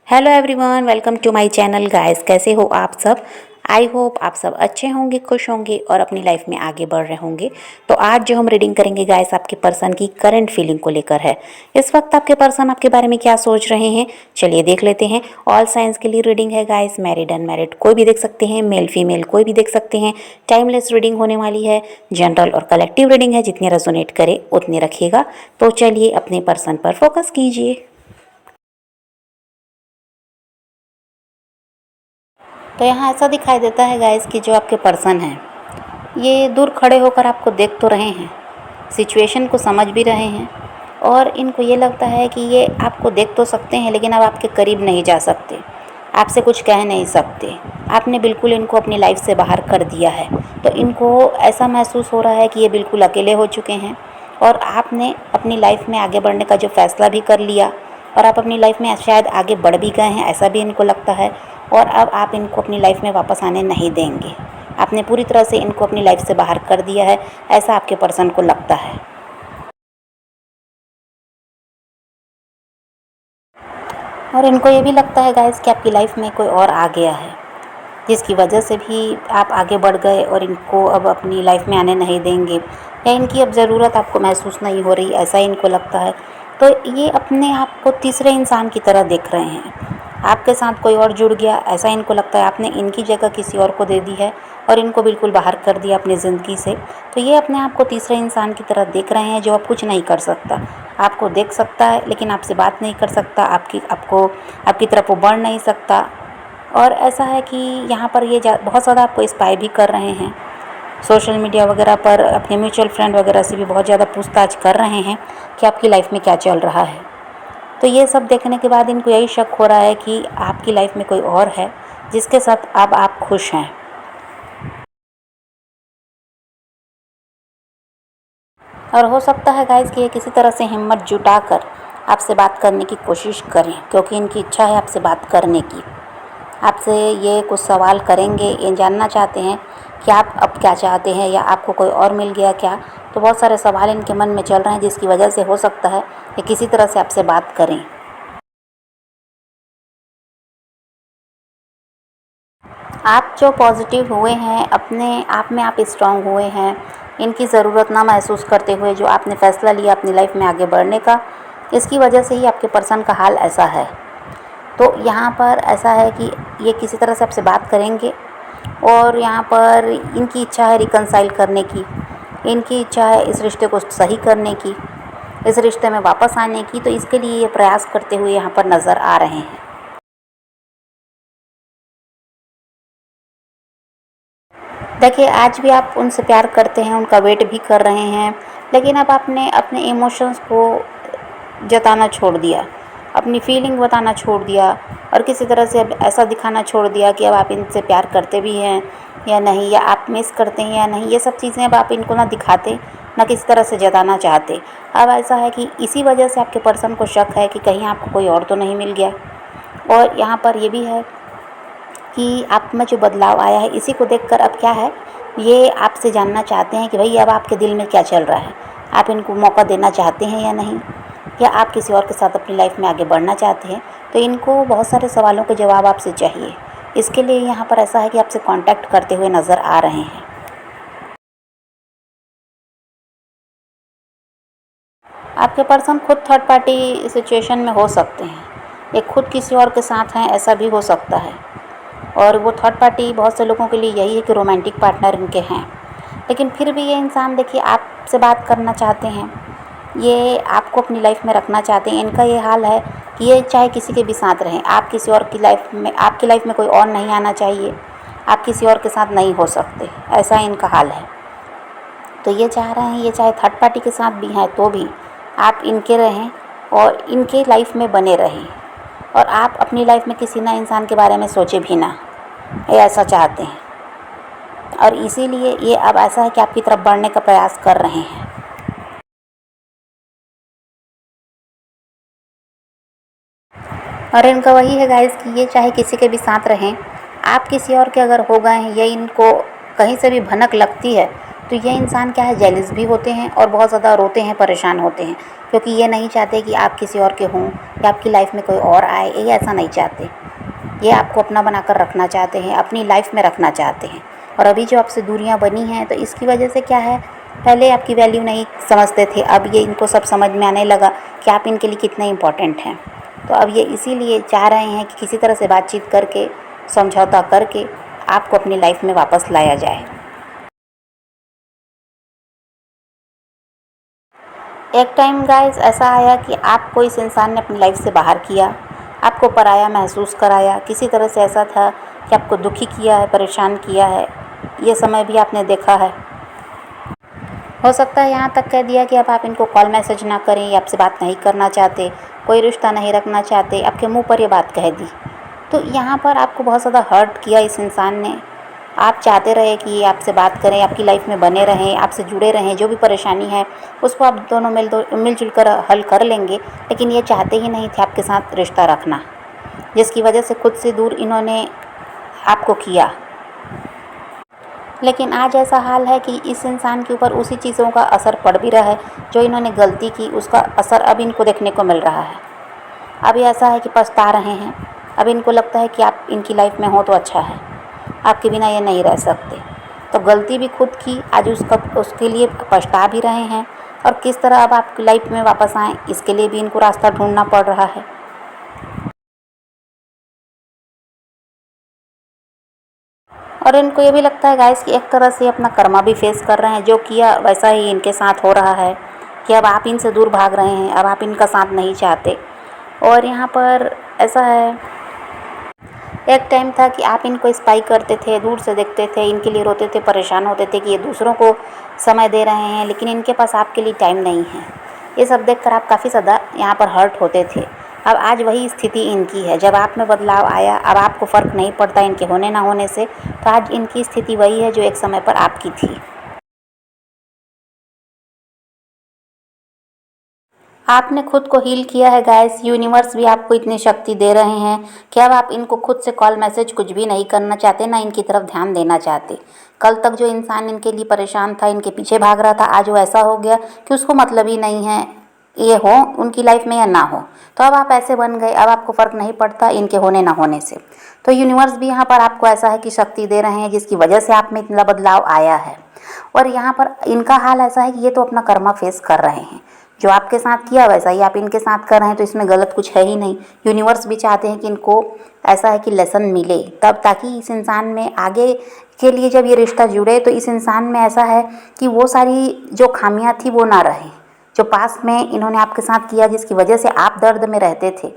Hello everyone, welcome to my channel guys. कैसे हो आप सब? आई होप आप सब अच्छे होंगे, खुश होंगे और अपनी लाइफ में आगे बढ़ रहे होंगे। तो आज जो हम रीडिंग करेंगे गाइस, आपके पर्सन की करंट फीलिंग को लेकर है। इस वक्त आपके पर्सन आपके बारे में क्या सोच रहे हैं, चलिए देख लेते हैं। ऑल साइंस के लिए रीडिंग है गाइस, मैरिड अनमैरिड कोई भी देख सकते हैं, मेल फीमेल कोई भी देख सकते हैं। टाइमलेस रीडिंग होने वाली है, जनरल और कलेक्टिव रीडिंग है, जितनी रेजोनेट करे उतने रखिएगा। तो चलिए अपने पर्सन पर फोकस कीजिए। तो यहाँ ऐसा दिखाई देता है गाइस कि जो आपके पर्सन हैं ये दूर खड़े होकर आपको देख तो रहे हैं, सिचुएशन को समझ भी रहे हैं और इनको ये लगता है कि ये आपको देख तो सकते हैं लेकिन अब आपके करीब नहीं जा सकते, आपसे कुछ कह नहीं सकते। आपने बिल्कुल इनको अपनी लाइफ से बाहर कर दिया है। तो इनको ऐसा महसूस हो रहा है कि ये बिल्कुल अकेले हो चुके हैं और आपने अपनी लाइफ में आगे बढ़ने का जो फ़ैसला भी कर लिया और आप अपनी लाइफ में शायद आगे बढ़ भी गए हैं, ऐसा भी इनको लगता है। और अब आप इनको अपनी लाइफ में वापस आने नहीं देंगे। आपने पूरी तरह से इनको अपनी लाइफ से बाहर कर दिया है, ऐसा आपके पर्सन को लगता है। और इनको ये भी लगता है गाइस कि आपकी लाइफ में कोई और आ गया है, जिसकी वजह से भी आप आगे बढ़ गए और इनको अब अपनी लाइफ में आने नहीं देंगे, या इनकी अब ज़रूरत आपको महसूस नहीं हो रही, ऐसा इनको लगता है। तो ये अपने आप को तीसरे इंसान की तरह देख रहे हैं। आपके साथ कोई और जुड़ गया, ऐसा इनको लगता है। आपने इनकी जगह किसी और को दे दी है और इनको बिल्कुल बाहर कर दिया अपनी ज़िंदगी से। तो ये अपने आप को तीसरे इंसान की तरह देख रहे हैं, जो अब कुछ नहीं कर सकता। आपको देख सकता है लेकिन आपसे बात नहीं कर सकता, आपकी तरफ वो बढ़ नहीं सकता। और ऐसा है कि यहाँ पर ये बहुत ज़्यादा आपको स्पाई भी कर रहे हैं। सोशल मीडिया वगैरह पर अपने म्यूचुअल फ्रेंड वगैरह से भी बहुत ज़्यादा पूछताछ कर रहे हैं कि आपकी लाइफ में क्या चल रहा है। तो ये सब देखने के बाद इनको यही शक हो रहा है कि आपकी लाइफ में कोई और है जिसके साथ अब आप खुश हैं। और हो सकता है गाइस कि ये किसी तरह से हिम्मत जुटाकर आपसे बात करने की कोशिश करें, क्योंकि इनकी इच्छा है आपसे बात करने की। आपसे ये कुछ सवाल करेंगे, ये जानना चाहते हैं कि आप अब क्या चाहते हैं, या आपको कोई और मिल गया क्या। तो बहुत सारे सवाल इनके मन में चल रहे हैं, जिसकी वजह से हो सकता है कि किसी तरह से आपसे बात करें। आप जो पॉजिटिव हुए हैं, अपने आप में आप स्ट्रांग हुए हैं, इनकी ज़रूरत ना महसूस करते हुए जो आपने फ़ैसला लिया अपनी लाइफ में आगे बढ़ने का, इसकी वजह से ही आपके पर्सन का हाल ऐसा है। तो यहाँ पर ऐसा है कि ये किसी तरह से आपसे बात करेंगे और यहाँ पर इनकी इच्छा है रिकंसाइल करने की, इनकी इच्छा है इस रिश्ते को सही करने की, इस रिश्ते में वापस आने की। तो इसके लिए ये प्रयास करते हुए यहाँ पर नज़र आ रहे हैं। देखिए, आज भी आप उनसे प्यार करते हैं, उनका वेट भी कर रहे हैं, लेकिन अब आपने अपने इमोशंस को जताना छोड़ दिया, अपनी फीलिंग बताना छोड़ दिया और किसी तरह से अब ऐसा दिखाना छोड़ दिया कि अब आप इनसे प्यार करते भी हैं या नहीं, या आप मिस करते हैं या नहीं। ये सब चीज़ें अब आप इनको ना दिखाते, ना किसी तरह से जताना चाहते। अब ऐसा है कि इसी वजह से आपके पर्सन को शक है कि कहीं आपको कोई और तो नहीं मिल गया। और यहाँ पर ये भी है कि आप में जो बदलाव आया है, इसी को देखकर अब क्या है, ये आपसे जानना चाहते हैं कि भाई अब आपके दिल में क्या चल रहा है, आप इनको मौका देना चाहते हैं या नहीं, या आप किसी और के साथ अपनी लाइफ में आगे बढ़ना चाहते हैं। तो इनको बहुत सारे सवालों के जवाब आपसे चाहिए। इसके लिए यहाँ पर ऐसा है कि आपसे कांटेक्ट करते हुए नज़र आ रहे हैं। आपके पर्सन खुद थर्ड पार्टी सिचुएशन में हो सकते हैं, ये खुद किसी और के साथ हैं, ऐसा भी हो सकता है। और वो थर्ड पार्टी बहुत से लोगों के लिए यही है कि रोमांटिक पार्टनर इनके हैं। लेकिन फिर भी ये इंसान देखिए आपसे बात करना चाहते हैं, ये आपको अपनी लाइफ में रखना चाहते हैं। इनका ये हाल है कि ये चाहे किसी के भी साथ रहें, आप किसी और की लाइफ में, आपकी लाइफ में कोई और नहीं आना चाहिए, आप किसी और के साथ नहीं हो सकते, ऐसा इनका हाल है। तो ये चाह रहे हैं, ये चाहे थर्ड पार्टी के साथ भी हैं तो भी आप इनके रहें और इनके लाइफ में बने रहें, और आप अपनी लाइफ में किसी नए इंसान के बारे में सोचे भी ना, ये ऐसा चाहते हैं। और इसीलिए ये अब ऐसा है कि आपकी तरफ बढ़ने का प्रयास कर रहे हैं। और इनका वही है गाइस कि ये चाहे किसी के भी साथ रहें, आप किसी और के अगर हो गए हैं, या इनको कहीं से भी भनक लगती है, तो ये इंसान क्या है, जेलस भी होते हैं और बहुत ज़्यादा रोते हैं, परेशान होते हैं, क्योंकि ये नहीं चाहते कि आप किसी और के हों या आपकी लाइफ में कोई और आए, ये ऐसा नहीं चाहते। ये आपको अपना बनाकर रखना चाहते हैं, अपनी लाइफ में रखना चाहते हैं। और अभी जो आपसे दूरियां बनी हैं तो इसकी वजह से क्या है, पहले आपकी वैल्यू नहीं समझते थे, अब ये इनको सब समझ में आने लगा कि आप इनके लिए कितने इम्पोर्टेंट हैं। तो अब ये इसीलिए चाह रहे हैं कि किसी तरह से बातचीत करके, समझौता करके आपको अपनी लाइफ में वापस लाया जाए। एक टाइम गाइस ऐसा आया कि आपको इस इंसान ने अपनी लाइफ से बाहर किया, आपको पराया महसूस कराया, किसी तरह से ऐसा था कि आपको दुखी किया है, परेशान किया है। ये समय भी आपने देखा है। हो सकता है यहाँ तक कह दिया कि अब आप इनको कॉल मैसेज ना करें, या आपसे बात नहीं करना चाहते, कोई रिश्ता नहीं रखना चाहते, आपके मुंह पर ये बात कह दी। तो यहाँ पर आपको बहुत ज़्यादा हर्ट किया इस इंसान ने। आप चाहते रहे कि ये आपसे बात करें, आपकी लाइफ में बने रहें, आपसे जुड़े रहें, जो भी परेशानी है उसको आप दोनों मिलजुल कर हल कर लेंगे, लेकिन ये चाहते ही नहीं थे आपके साथ रिश्ता रखना, जिसकी वजह से खुद से दूर इन्होंने आपको किया। लेकिन आज ऐसा हाल है कि इस इंसान के ऊपर उसी चीज़ों का असर पड़ भी रहा है, जो इन्होंने गलती की उसका असर अब इनको देखने को मिल रहा है। अब ये ऐसा है कि पछता रहे हैं, अब इनको लगता है कि आप इनकी लाइफ में हो तो अच्छा है, आपके बिना ये नहीं रह सकते। तो गलती भी खुद की, आज उसके लिए पछता भी रहे हैं, और किस तरह अब आपकी लाइफ में वापस आएँ इसके लिए भी इनको रास्ता ढूंढना पड़ रहा है। और इनको ये भी लगता है गाइस कि एक तरह से अपना कर्मा भी फेस कर रहे हैं, जो किया वैसा ही इनके साथ हो रहा है, कि अब आप इनसे दूर भाग रहे हैं, अब आप इनका साथ नहीं चाहते। और यहाँ पर ऐसा है, एक टाइम था कि आप इनको स्पाई करते थे, दूर से देखते थे, इनके लिए रोते थे, परेशान होते थे कि ये दूसरों को समय दे रहे हैं, लेकिन इनके पास आपके लिए टाइम नहीं है। ये सब देखकर आप काफ़ी ज़्यादा यहाँ पर हर्ट होते थे। अब आज वही स्थिति इनकी है, जब आप में बदलाव आया, अब आपको फ़र्क नहीं पड़ता इनके होने ना होने से, तो आज इनकी स्थिति वही है जो एक समय पर आपकी थी। आपने खुद को हील किया है गाइस, यूनिवर्स भी आपको इतनी शक्ति दे रहे हैं कि अब आप इनको खुद से कॉल मैसेज कुछ भी नहीं करना चाहते, ना इनकी तरफ ध्यान देना चाहते। कल तक जो इंसान इनके लिए परेशान था, इनके पीछे भाग रहा था, आज वो ऐसा हो गया कि उसको मतलब ही नहीं है ये हो उनकी लाइफ में या ना हो। तो अब आप ऐसे बन गए, अब आपको फ़र्क नहीं पड़ता इनके होने ना होने से। तो यूनिवर्स भी यहाँ पर आपको ऐसा है कि शक्ति दे रहे हैं, जिसकी वजह से आप में इतना बदलाव आया है। और यहाँ पर इनका हाल ऐसा है कि ये तो अपना कर्मा फेस कर रहे हैं, जो आपके साथ किया वैसा ही आप इनके साथ कर रहे हैं, तो इसमें गलत कुछ है ही नहीं। यूनिवर्स भी चाहते हैं कि इनको ऐसा है कि लेसन मिले, तब ताकि इस इंसान में आगे के लिए जब ये रिश्ता जुड़े तो इस इंसान में ऐसा है कि वो सारी जो खामियां थी वो ना रहे, जो पास में इन्होंने आपके साथ किया, जिसकी वजह से आप दर्द में रहते थे,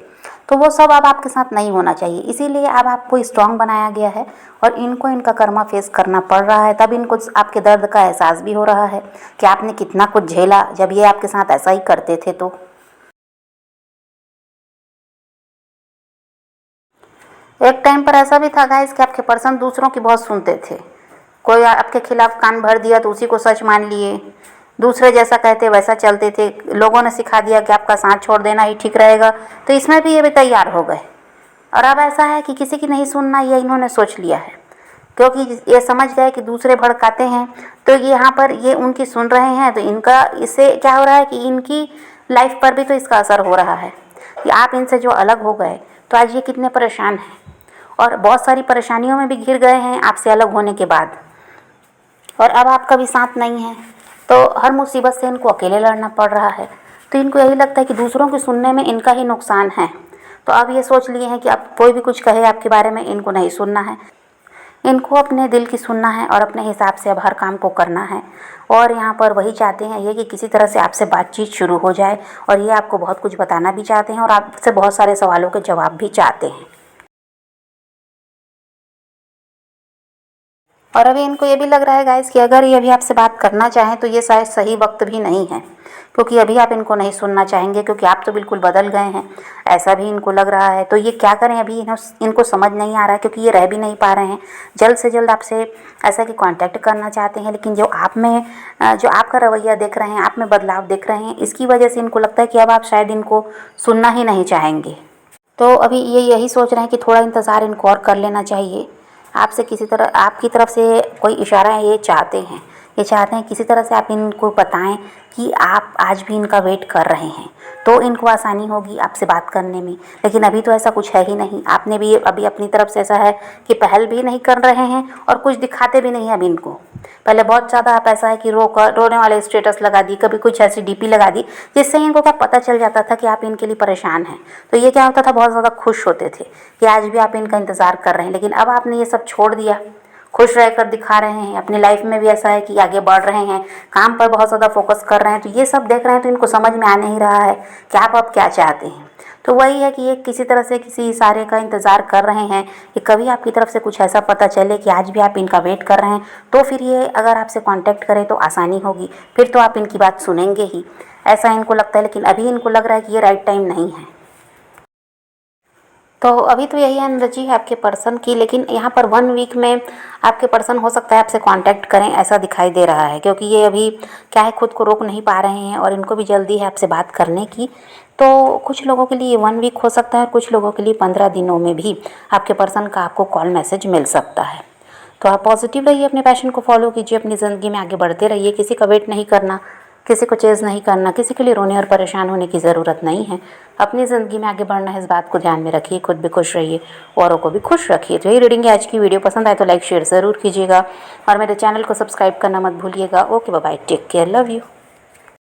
तो वो सब अब आपके साथ नहीं होना चाहिए। इसीलिए अब आपको स्ट्रांग बनाया गया है और इनको इनका कर्मा फेस करना पड़ रहा है। तब इनको आपके दर्द का एहसास भी हो रहा है कि आपने कितना कुछ झेला जब ये आपके साथ ऐसा ही करते थे। तो एक टाइम पर ऐसा भी था गाइस कि आपके पर्सन दूसरों की बहुत सुनते थे। कोई आपके खिलाफ कान भर दिया तो उसी को सच मान लिए, दूसरे जैसा कहते वैसा चलते थे। लोगों ने सिखा दिया कि आपका साथ छोड़ देना ही ठीक रहेगा, तो इसमें भी ये भी तैयार हो गए। और अब ऐसा है कि किसी की नहीं सुनना, ये इन्होंने सोच लिया है, क्योंकि ये समझ गए कि दूसरे भड़काते हैं, तो ये यहाँ पर ये उनकी सुन रहे हैं, तो इनका इससे क्या हो रहा है कि इनकी लाइफ पर भी तो इसका असर हो रहा है कि आप इनसे जो अलग हो गए तो आज ये कितने परेशान हैं और बहुत सारी परेशानियों में भी घिर गए हैं आपसे अलग होने के बाद। और अब आपका भी साथ नहीं है, तो हर मुसीबत से इनको अकेले लड़ना पड़ रहा है। तो इनको यही लगता है कि दूसरों की सुनने में इनका ही नुकसान है। तो अब ये सोच लिए हैं कि अब कोई भी कुछ कहे आपके बारे में इनको नहीं सुनना है, इनको अपने दिल की सुनना है और अपने हिसाब से अब हर काम को करना है। और यहाँ पर वही चाहते हैं ये कि किसी तरह से आपसे बातचीत शुरू हो जाए, और ये आपको बहुत कुछ बताना भी चाहते हैं और आपसे बहुत सारे सवालों के जवाब भी चाहते हैं। और अभी इनको ये भी लग रहा है गाइस कि अगर ये अभी आपसे बात करना चाहें तो ये शायद सही वक्त भी नहीं है, क्योंकि अभी आप इनको नहीं सुनना चाहेंगे, क्योंकि आप तो बिल्कुल बदल गए हैं, ऐसा भी इनको लग रहा है। तो ये क्या करें, अभी इनको समझ नहीं आ रहा है, क्योंकि ये रह भी नहीं पा रहे हैं। जल्द से जल्द आपसे ऐसा कि कांटेक्ट करना चाहते हैं, लेकिन जो आप में जो आपका रवैया देख रहे हैं, आप में बदलाव देख रहे हैं, इसकी वजह से इनको लगता है कि अब आप शायद इनको सुनना ही नहीं चाहेंगे। तो अभी ये यही सोच रहे हैं कि थोड़ा इंतज़ार इनको और कर लेना चाहिए। आपसे किसी तरह आपकी तरफ से कोई इशारा ये चाहते हैं, ये चाहते हैं किसी तरह से आप इनको बताएं कि आप आज भी इनका वेट कर रहे हैं, तो इनको आसानी होगी आपसे बात करने में। लेकिन अभी तो ऐसा कुछ है ही नहीं, आपने भी अभी अपनी तरफ से ऐसा है कि पहल भी नहीं कर रहे हैं और कुछ दिखाते भी नहीं हैं अभी इनको। पहले बहुत ज़्यादा आप ऐसा है कि रोने वाले स्टेटस लगा दी, कभी कुछ ऐसी डीपी लगा दी, जिससे इनको क्या पता चल जाता था कि आप इनके लिए परेशान हैं। तो ये क्या होता था, बहुत ज़्यादा खुश होते थे कि आज भी आप इनका इंतज़ार कर रहे हैं। लेकिन अब आपने ये सब छोड़ दिया, खुश रहकर दिखा रहे हैं, अपनी लाइफ में भी ऐसा है कि आगे बढ़ रहे हैं, काम पर बहुत ज़्यादा फोकस कर रहे हैं। तो ये सब देख रहे हैं तो इनको समझ में आ नहीं रहा है कि आप अब क्या चाहते हैं। तो वही है कि ये किसी तरह से किसी इशारे का इंतज़ार कर रहे हैं कि कभी आपकी तरफ से कुछ ऐसा पता चले कि आज भी आप इनका वेट कर रहे हैं, तो फिर ये अगर आपसे कांटेक्ट करें तो आसानी होगी, फिर तो आप इनकी बात सुनेंगे ही, ऐसा इनको लगता है। लेकिन अभी इनको लग रहा है कि ये राइट टाइम नहीं है। तो अभी तो यही एनर्जी है आपके पर्सन की, लेकिन यहाँ पर 1 वीक में आपके पर्सन हो सकता है आपसे कांटेक्ट करें, ऐसा दिखाई दे रहा है। क्योंकि ये अभी क्या है, खुद को रोक नहीं पा रहे हैं और इनको भी जल्दी है आपसे बात करने की। तो कुछ लोगों के लिए 1 वीक हो सकता है और कुछ लोगों के लिए 15 दिनों में भी आपके पर्सन का आपको कॉल मैसेज मिल सकता है। तो आप पॉजिटिव रहिए, अपने पैशन को फॉलो कीजिए, अपनी ज़िंदगी में आगे बढ़ते रहिए। किसी का वेट नहीं करना, किसी को चेज़ नहीं करना, किसी के लिए रोने और परेशान होने की ज़रूरत नहीं है। अपनी ज़िंदगी में आगे बढ़ना है, इस बात को ध्यान में रखिए, खुद भी खुश रहिए, औरों को भी खुश रखिए। तो यही रीडिंग है आज की। वीडियो पसंद आए तो लाइक शेयर ज़रूर कीजिएगा और मेरे चैनल को सब्सक्राइब करना मत भूलिएगा। Okay, bye bye, take care, love you.